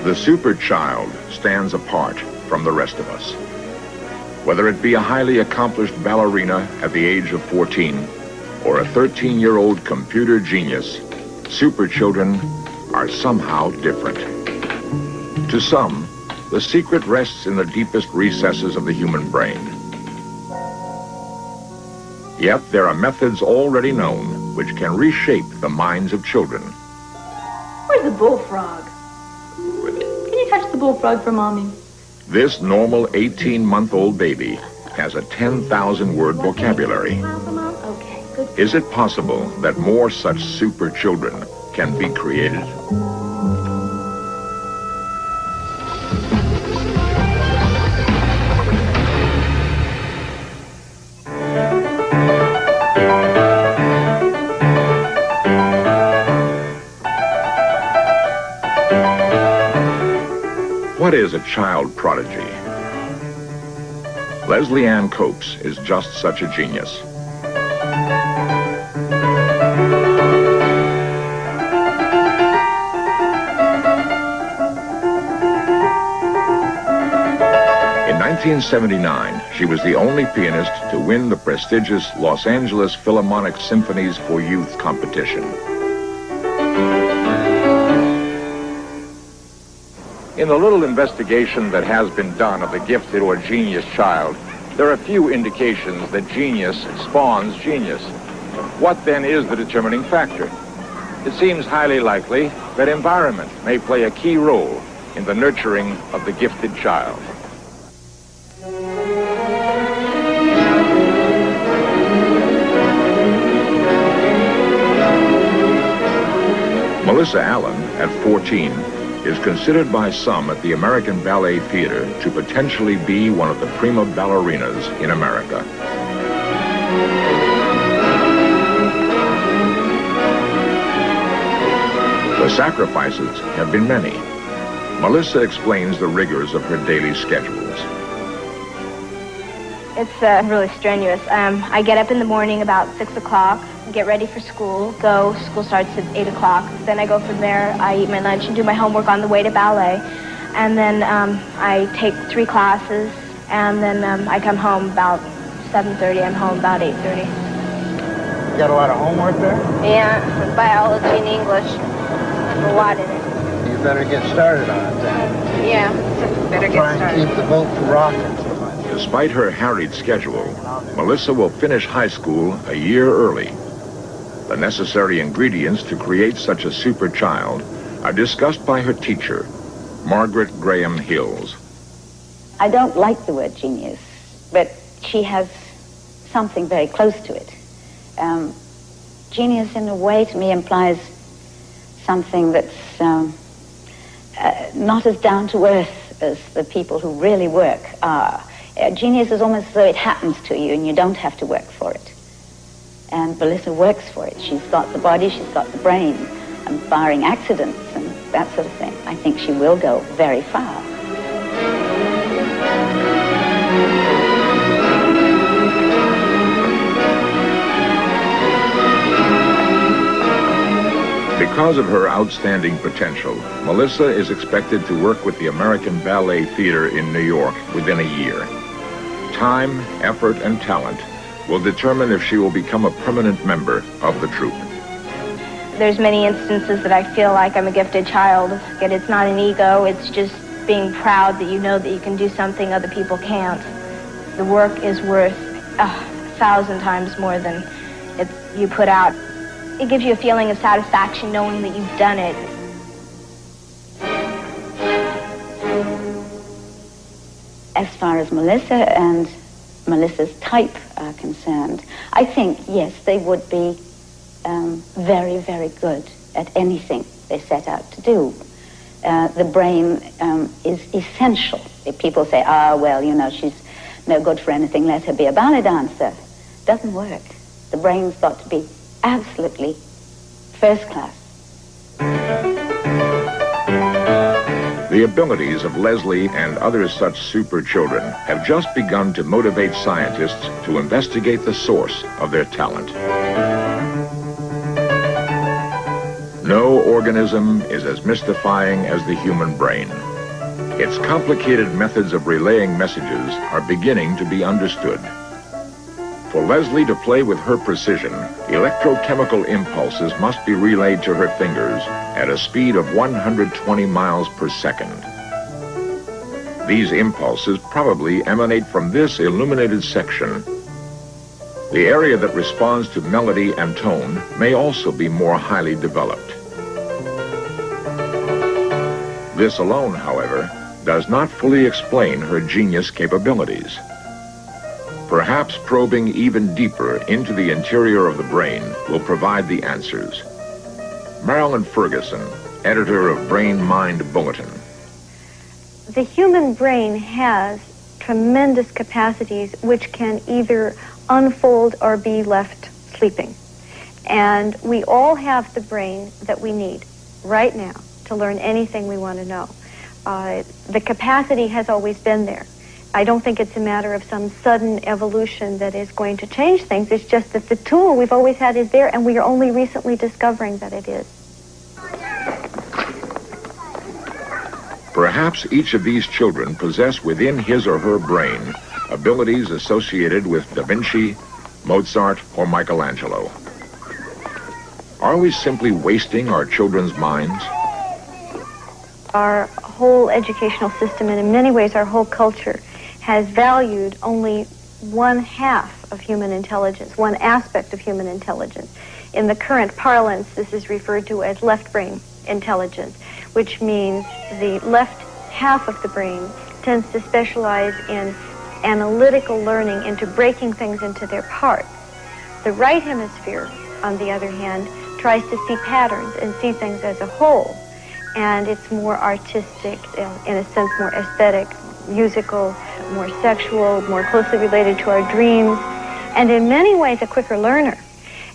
The super child stands apart from the rest of us. Whether it be a highly accomplished ballerina at the age of 14 or a 13-year-old computer genius, super children are somehow different. To some, the secret rests in the deepest recesses of the human brain. Yet there are methods already known which can reshape the minds of children. Where's the bullfrog? Can you touch the bullfrog for Mommy? This normal 18-month-old baby has a 10,000-word vocabulary. Okay, good. Is it possible that more such super children can be created? What is a child prodigy? Leslie Ann Copes is just such a genius. In 1979, she was the only pianist to win the prestigious Los Angeles Philharmonic Symphonies for Youth competition. In the little investigation that has been done of the gifted or genius child, there are few indications that genius spawns genius. What then is the determining factor? It seems highly likely that environment may play a key role in the nurturing of the gifted child. Melissa Allen, at 14, is considered by some at the American Ballet Theater to potentially be one of the prima ballerinas in America. The sacrifices have been many. Melissa explains the rigors of her daily schedules. It's really strenuous. I get up in the morning about 6 o'clock, get ready for school, go. School starts at 8 o'clock. Then I go from there, I eat my lunch and do my homework on the way to ballet. And then I take 3 classes, and then I come home about 7:30. I'm home about 8:30. You got a lot of homework there? Yeah, biology and English. There's a lot in it. You better get started on it then. Yeah, better get Try and started. keep the boat from rocking. Despite her harried schedule, Melissa will finish high school a year early. The necessary ingredients to create such a super child are discussed by her teacher, Margaret Graham Hills. I don't like the word genius, but she has something very close to it. Genius, in a way, to me, implies something that's not as down to earth as the people who really work are. Genius is almost as though it happens to you and you don't have to work for it. And Melissa works for it. She's got the body, she's got the brain, and barring accidents and that sort of thing, I think she will go very far. Because of her outstanding potential, Melissa is expected to work with the American Ballet Theater in New York within a year. Time, effort, and talent will determine if she will become a permanent member of the troupe. There's many instances that I feel like I'm a gifted child. And it's not an ego, it's just being proud that you know that you can do something other people can't. The work is worth 1,000 times more than you put out. It gives you a feeling of satisfaction knowing that you've done it. As far as Melissa and Melissa's type are concerned, I think, yes, they would be very, very good at anything they set out to do. The brain is essential. If people say, well, you know, she's no good for anything, let her be a ballet dancer. Doesn't work. The brain's got to be absolutely first class. The abilities of Leslie and other such super children have just begun to motivate scientists to investigate the source of their talent. No organism is as mystifying as the human brain. Its complicated methods of relaying messages are beginning to be understood. For Leslie to play with her precision, electrochemical impulses must be relayed to her fingers at a speed of 120 miles per second. These impulses probably emanate from this illuminated section. The area that responds to melody and tone may also be more highly developed. This alone, however, does not fully explain her genius capabilities. Perhaps probing even deeper into the interior of the brain will provide the answers. Marilyn Ferguson, editor of Brain Mind Bulletin. The human brain has tremendous capacities which can either unfold or be left sleeping. And we all have the brain that we need right now to learn anything we want to know. The capacity has always been there. I don't think it's a matter of some sudden evolution that is going to change things. It's just that the tool we've always had is there, and we are only recently discovering that it is. Perhaps each of these children possess within his or her brain abilities associated with Da Vinci, Mozart, or Michelangelo. Are we simply wasting our children's minds? Our whole educational system, and in many ways our whole culture, has valued only one half of human intelligence, one aspect of human intelligence. In the current parlance, this is referred to as left brain intelligence, which means the left half of the brain tends to specialize in analytical learning, into breaking things into their parts. The right hemisphere, on the other hand, tries to see patterns and see things as a whole. And it's more artistic, in a sense more aesthetic, musical, more sexual, more closely related to our dreams, and in many ways a quicker learner.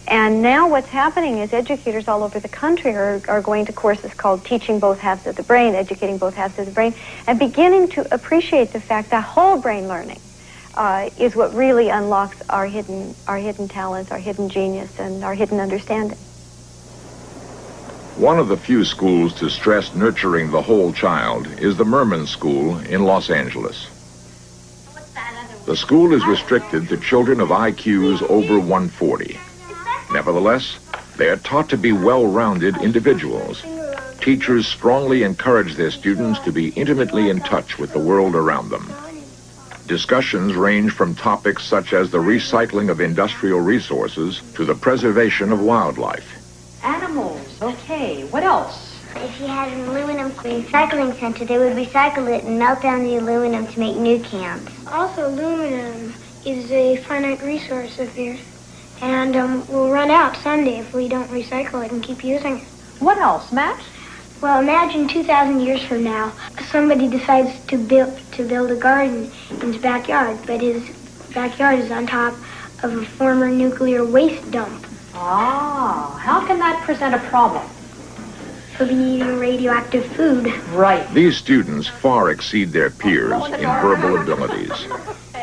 And now what's happening is educators all over the country are going to courses called Teaching Both Halves of the Brain, Educating Both Halves of the Brain, and beginning to appreciate the fact that whole brain learning is what really unlocks our hidden talents, our hidden genius, and our hidden understanding. One of the few schools to stress nurturing the whole child is the Merman School in Los Angeles. The school is restricted to children of IQs over 140. Nevertheless, they are taught to be well-rounded individuals. Teachers strongly encourage their students to be intimately in touch with the world around them. Discussions range from topics such as the recycling of industrial resources to the preservation of wildlife. Animals, okay. What else? If you had an aluminum recycling center, they would recycle it and melt down the aluminum to make new cans. Also, aluminum is a finite resource of the earth, and will run out someday if we don't recycle it and keep using it. What else, Matt? Well, imagine 2,000 years from now, somebody decides to build a garden in his backyard, but his backyard is on top of a former nuclear waste dump. Ah, how can that present a problem? He'll be eating radioactive food. Right. These students far exceed their peers in verbal abilities.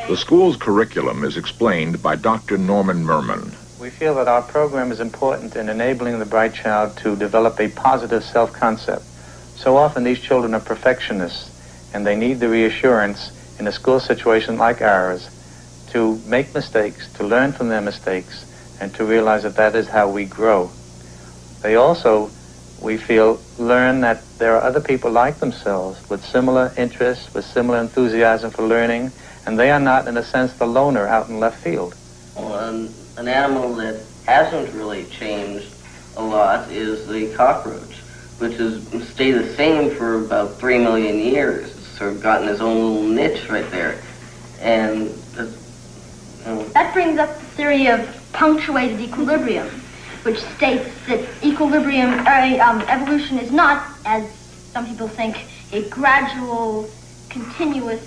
The school's curriculum is explained by Dr. Norman Merman. We feel that our program is important in enabling the bright child to develop a positive self-concept. So often these children are perfectionists, and they need the reassurance in a school situation like ours to make mistakes, to learn from their mistakes, and to realize that that is how we grow. They also, we feel, learn that there are other people like themselves with similar interests, with similar enthusiasm for learning, and they are not, in a sense, the loner out in left field. Well, an animal that hasn't really changed a lot is the cockroach, which has stayed the same for about 3 million years. It's sort of gotten its own little niche right there. And that brings up the theory of punctuated equilibrium, which states that evolution is not, as some people think, a gradual, continuous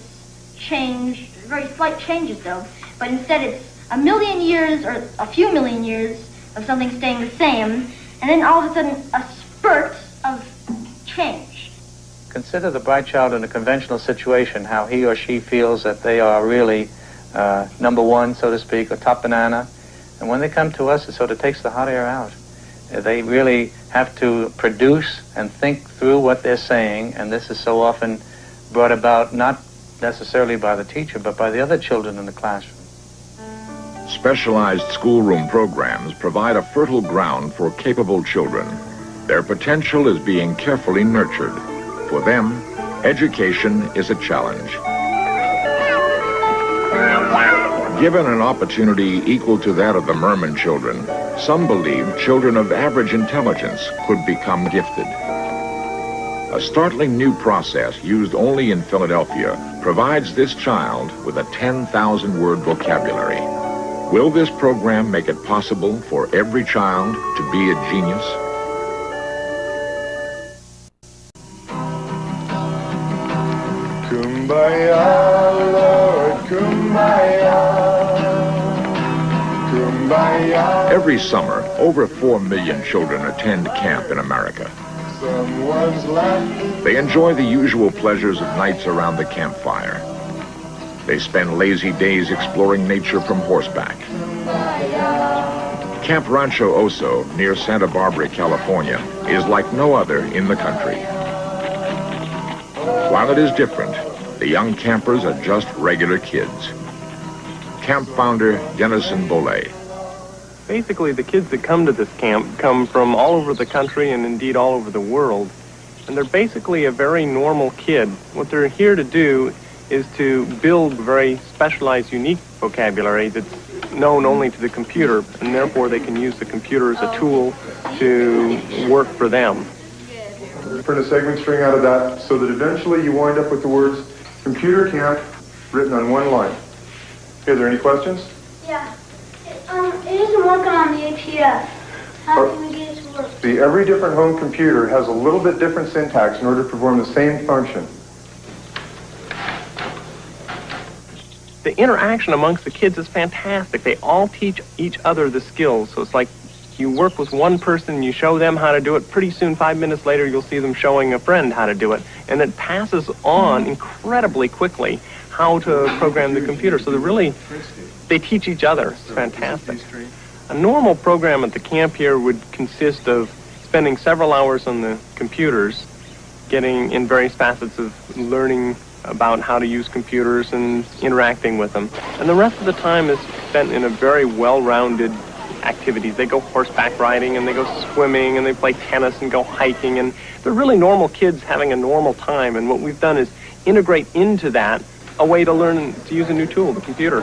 change, very slight changes though, but instead it's a million years or a few million years of something staying the same, and then all of a sudden a spurt of change. Consider the bright child in a conventional situation, how he or she feels that they are really number one, so to speak, or top banana. And when they come to us, it sort of takes the hot air out. They really have to produce and think through what they're saying, and this is so often brought about not necessarily by the teacher, but by the other children in the classroom. Specialized schoolroom programs provide a fertile ground for capable children. Their potential is being carefully nurtured. For them, education is a challenge. Given an opportunity equal to that of the Merman children, some believe children of average intelligence could become gifted. A startling new process used only in Philadelphia provides this child with a 10,000-word vocabulary. Will this program make it possible for every child to be a genius? Kumbaya, Lord, kumbaya, kumbaya. Every summer, over 4 million children attend camp in America. Someone's laughing. They enjoy the usual pleasures of nights around the campfire. They spend lazy days exploring nature from horseback. Camp Rancho Oso, near Santa Barbara, California, is like no other in the country. While it is different, the young campers are just regular kids. Camp founder Dennison Bollet. Basically, the kids that come to this camp come from all over the country and indeed all over the world. And they're basically a very normal kid. What they're here to do is to build very specialized, unique vocabulary that's known only to the computer, and therefore they can use the computer as a tool to work for them. Print a segment string out of that so that eventually you wind up with the words computer camp written on one line. Are there any questions? Yeah. It isn't working on the APF. How can we get it to work? See, every different home computer has a little bit different syntax in order to perform the same function. The interaction amongst the kids is fantastic. They all teach each other the skills. So it's like you work with one person, you show them how to do it. Pretty soon, 5 minutes later, you'll see them showing a friend how to do it. And it passes on incredibly quickly how to program the computer. So they teach each other. It's fantastic. A normal program at the camp here would consist of spending several hours on the computers, getting in various facets of learning about how to use computers and interacting with them. And the rest of the time is spent in a very well-rounded activities. They go horseback riding, and they go swimming, and they play tennis and go hiking, and they're really normal kids having a normal time. And what we've done is integrate into that a way to learn to use a new tool, the computer.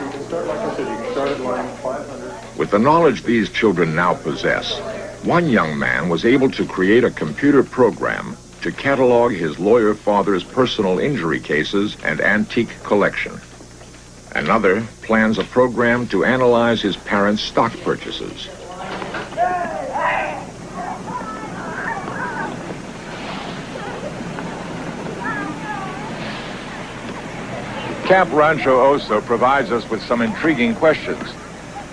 With the knowledge these children now possess, one young man was able to create a computer program to catalog his lawyer father's personal injury cases and antique collection. Another plans a program to analyze his parents' stock purchases. Camp Rancho Oso provides us with some intriguing questions.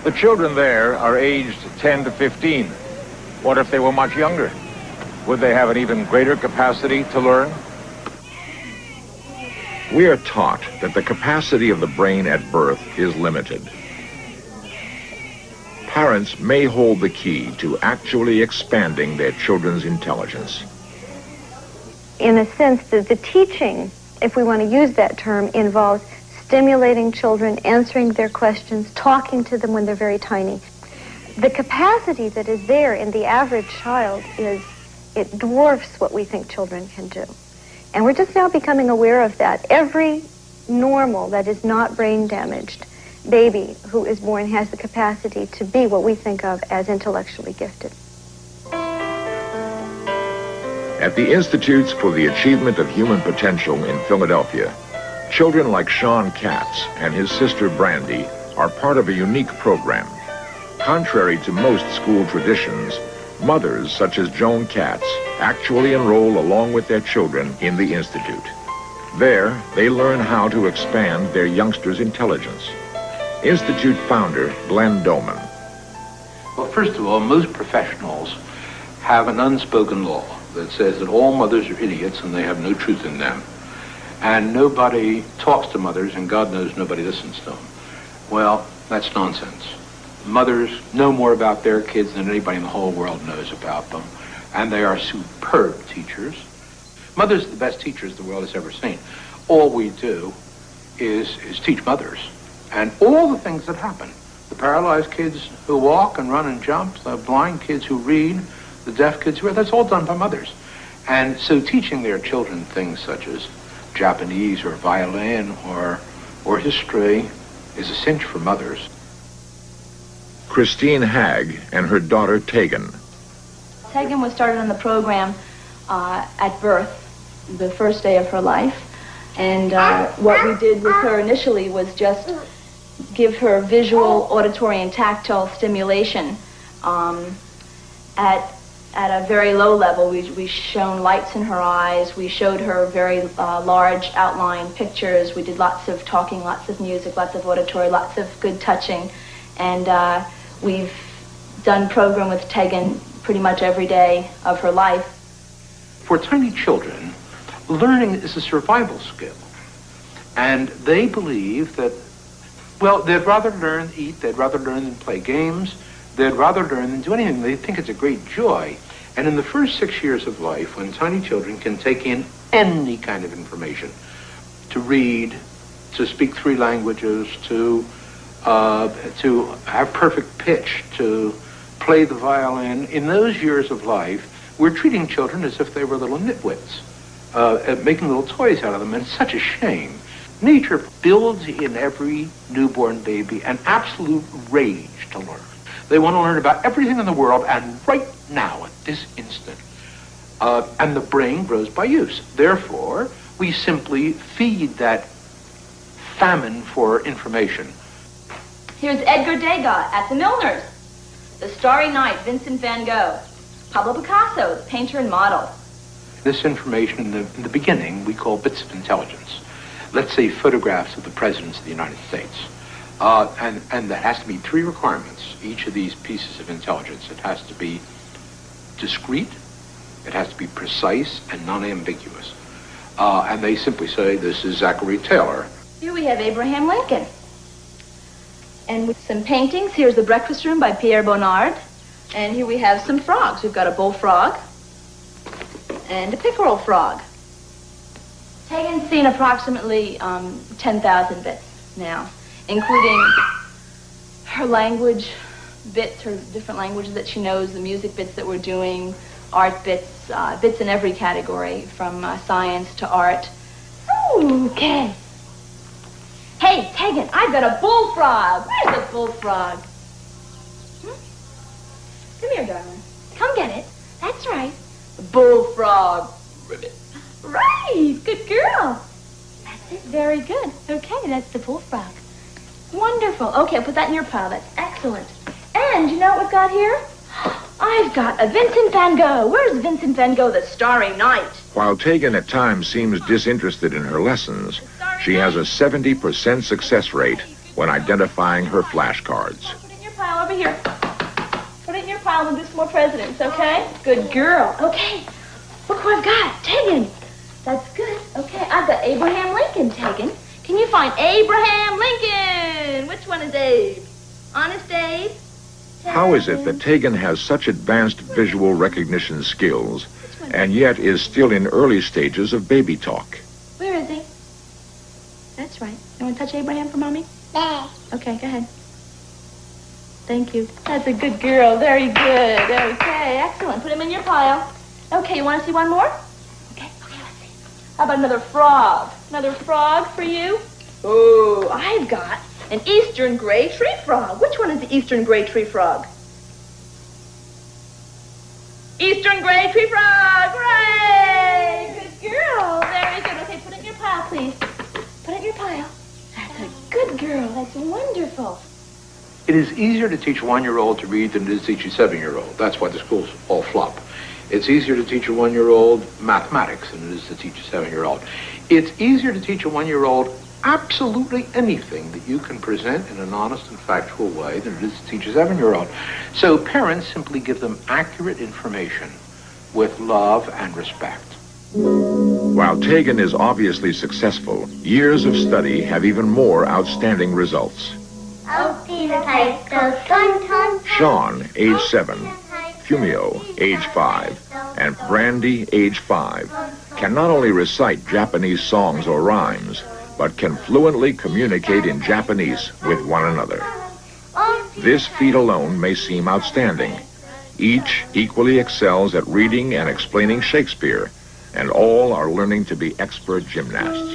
The children there are aged 10 to 15. What if they were much younger? Would they have an even greater capacity to learn? We are taught that the capacity of the brain at birth is limited. Parents may hold the key to actually expanding their children's intelligence. In a sense, the teaching, if we want to use that term, involves stimulating children, answering their questions, talking to them when they're very tiny. The capacity that is there in the average child it dwarfs what we think children can do. And we're just now becoming aware of that. Every normal that is not brain damaged baby who is born has the capacity to be what we think of as intellectually gifted. At the Institutes for the Achievement of Human Potential in Philadelphia, children like Sean Katz and his sister Brandy are part of a unique program. Contrary to most school traditions, mothers such as Joan Katz actually enroll along with their children in the Institute. There, they learn how to expand their youngsters' intelligence. Institute founder Glenn Doman. Well, first of all, most professionals have an unspoken law that says that all mothers are idiots and they have no truth in them. And nobody talks to mothers, and God knows nobody listens to them. Well, that's nonsense. Mothers know more about their kids than anybody in the whole world knows about them, and they are superb teachers. Mothers are the best teachers the world has ever seen. All we do is teach mothers, and all the things that happen. The paralyzed kids who walk and run and jump, the blind kids who read, the deaf kids who read, that's all done by mothers. And so teaching their children things such as Japanese or violin or history is a cinch for mothers. Christine Hagg and her daughter Tegan. Tegan was started on the program at birth, the first day of her life. And what we did with her initially was just give her visual, auditory, and tactile stimulation at a very low level. We shone lights in her eyes. We showed her very large outline pictures. We did lots of talking, lots of music, lots of auditory, lots of good touching. And we've done program with Tegan pretty much every day of her life. For tiny children, learning is a survival skill. And they believe that, well, they'd rather learn to eat, they'd rather learn than play games, they'd rather learn than do anything. They think it's a great joy. And in the first 6 years of life, when tiny children can take in any kind of information, to read, to speak 3 languages, to have perfect pitch, to play the violin, in those years of life, we're treating children as if they were little nitwits, making little toys out of them, and it's such a shame. Nature builds in every newborn baby an absolute rage to learn. They want to learn about everything in the world, and right now, at this instant. And the brain grows by use. Therefore, we simply feed that famine for information. Here's Edgar Degas at the Milners. The Starry Night, Vincent van Gogh. Pablo Picasso, the painter and model. This information in the beginning we call bits of intelligence. Let's say photographs of the presidents of the United States. And that has to be 3 requirements, each of these pieces of intelligence. It has to be discrete, it has to be precise, and non-ambiguous. And they simply say, this is Zachary Taylor. Here we have Abraham Lincoln. And with some paintings, here's The Breakfast Room by Pierre Bonnard. And here we have some frogs. We've got a bullfrog and a pickerel frog. Tegan's seen approximately 10,000 bits now, including her language bits, her different languages that she knows, the music bits that we're doing, art bits, bits in every category, from science to art. Okay. Hey, Tegan, I've got a bullfrog. Where's the bullfrog? Come here, darling. Come get it. That's right. The bullfrog. Ribbit. Right. Good girl. That's it. Very good. Okay, that's the bullfrog. Wonderful. Okay, I'll put that in your pile. That's excellent. And you know what we've got here? I've got a Vincent van Gogh. Where's Vincent van Gogh, The Starry Night? While Tegan at times seems disinterested in her lessons, she has a 70% success rate when identifying her flashcards. Put it in your pile over here. Put it in your pile and do some more presidents, okay? Good girl. Okay. Look who I've got. Tegan. That's good. Okay, I've got Abraham Lincoln, Tegan. Can you find Abraham Lincoln? Which one is Abe? Honest Abe? How is it that Tegan has such advanced visual recognition skills and yet is still in early stages of baby talk? Where is he? That's right. You want to touch Abraham for Mommy? Yeah. Okay, go ahead. Thank you. That's a good girl. Very good. Okay, excellent. Put him in your pile. Okay, you want to see one more? Okay, let's see. How about another frog? Another frog for you? Oh, I've got an eastern gray tree frog. Which one is the eastern gray tree frog? Eastern gray tree frog. Right. Good girl. Very good. Okay, put it in your pile, please. Put it in your pile. That's a good girl. That's wonderful. It is easier to teach a 1-year-old to read than it is to teach a 7-year-old. That's why the schools all flop. It's easier to teach a 1-year-old mathematics than it is to teach a 7-year-old. It's easier to teach a 1-year-old absolutely anything that you can present in an honest and factual way than it is to teach a 7-year-old. So parents simply give them accurate information with love and respect. While Tegan is obviously successful, years of study have even more outstanding results. Okie tight, go ton, ton. Sean, age 7, Fumio, age 5, and Brandy, age 5, can not only recite Japanese songs or rhymes, but can fluently communicate in Japanese with one another. This feat alone may seem outstanding. Each equally excels at reading and explaining Shakespeare, and all are learning to be expert gymnasts.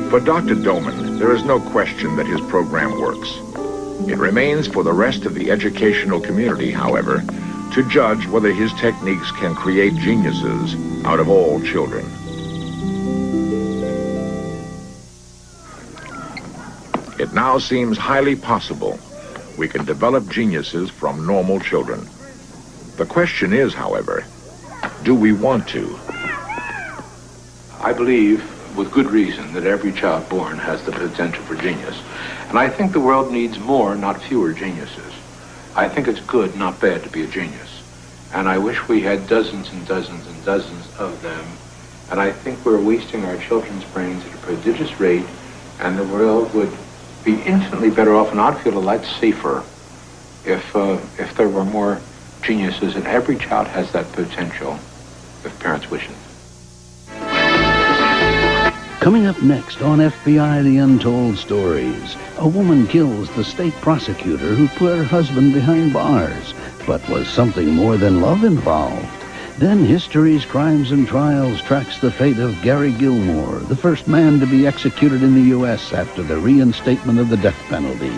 For Dr. Doman, there is no question that his program works. It remains for the rest of the educational community, however, to judge whether his techniques can create geniuses out of all children. It now seems highly possible we can develop geniuses from normal children. The question is, however, do we want to? I believe, with good reason, that every child born has the potential for genius. And I think the world needs more, not fewer, geniuses. I think it's good, not bad, to be a genius. And I wish we had dozens and dozens and dozens of them. And I think we're wasting our children's brains at a prodigious rate, and the world would be infinitely better off, and I'd feel a lot safer if there were more geniuses, and every child has that potential if parents wish it. Coming up next on FBI The Untold Stories, a woman kills the state prosecutor who put her husband behind bars. But was something more than love involved? Then History's Crimes and Trials tracks the fate of Gary Gilmore, the first man to be executed in the U.S. after the reinstatement of the death penalty.